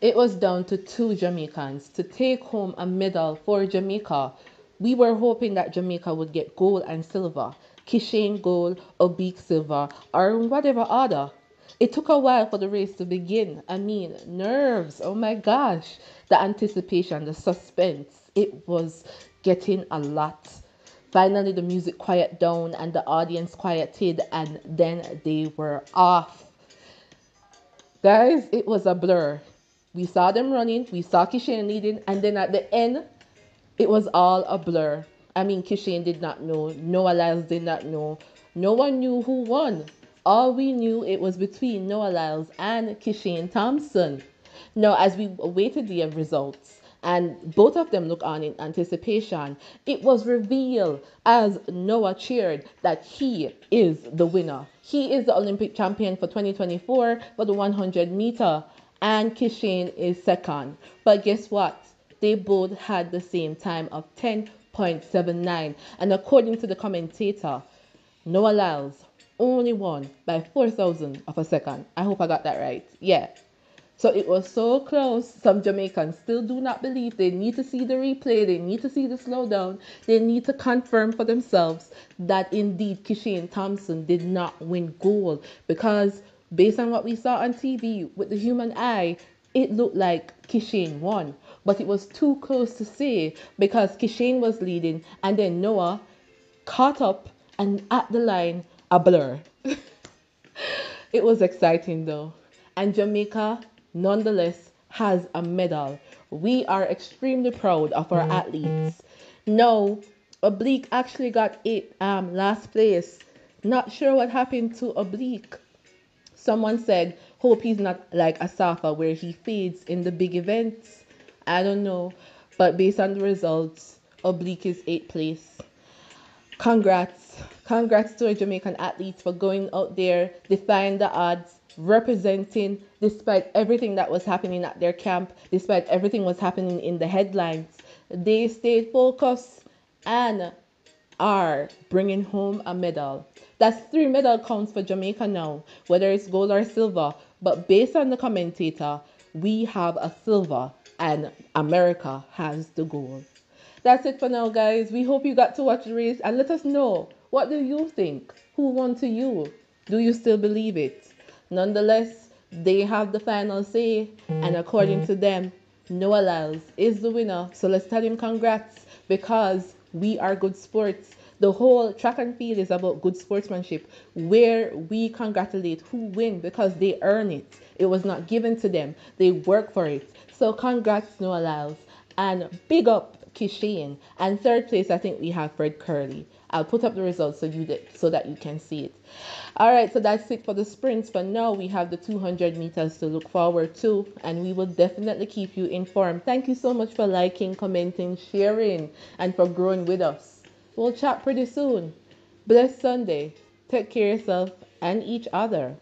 It was down to two Jamaicans to take home a medal for Jamaica. We were hoping that Jamaica would get gold and silver, Kishane gold, Obik silver, or whatever order. It took a while for the race to begin. I mean, nerves. Oh my gosh. The anticipation, the suspense. It was getting a lot. Finally, the music quieted down and the audience quieted, and then they were off. Guys, it was a blur. We saw them running, we saw Kishane leading, and then at the end, it was all a blur. I mean, Kishane did not know, Noah Lyles did not know, no one knew who won. All we knew it was between Noah Lyles and Kishane Thompson. Now, as we awaited the results, and both of them looked on in anticipation, it was revealed as Noah cheered that he is the winner. He is the Olympic champion for 2024 for the 100-meter, and Kishane is second. But guess what? They both had the same time of 10.79. And according to the commentator, Noah Lyles only won by 4,000 of a second. I hope I got that right. Yeah. So it was so close. Some Jamaicans still do not believe. They need to see the replay. They need to see the slowdown. They need to confirm for themselves that indeed Kishane Thompson did not win gold. Because based on what we saw on TV with the human eye, it looked like Kishane won. But it was too close to say because Kishane was leading and then Noah caught up and at the line, a blur. It was exciting though. And Jamaica, nonetheless, has a medal. We are extremely proud of our athletes. No, Oblique actually got it last place. Not sure what happened to Oblique. Someone said, hope he's not like Asafa where he fades in the big events. I don't know. But based on the results, Oblique is 8th place. Congrats. Congrats to our Jamaican athletes for going out there, defying the odds, representing despite everything that was happening at their camp, despite everything was happening in the headlines. They stayed focused and are bringing home a medal. That's 3 medal counts for Jamaica now, whether it's gold or silver. But based on the commentator, we have a silver and America has the gold. That's it for now, guys. We hope you got to watch the race and let us know, what do you think? Who won to you? Do you still believe it? Nonetheless, they have the final say, and according to them, Noah Lyles is the winner. So let's tell him congrats because we are good sports. The whole track and field is about good sportsmanship where we congratulate who win because they earn it. It was not given to them. They work for it. So congrats, Noah Lyles. And big up Kishane. And 3rd place, I think we have Fred Curley. I'll put up the results so that you can see it. All right, so that's it for the sprints. For now, we have the 200 meters to look forward to, and we will definitely keep you informed. Thank you so much for liking, commenting, sharing, and for growing with us. We'll chat pretty soon. Blessed Sunday. Take care of yourself and each other.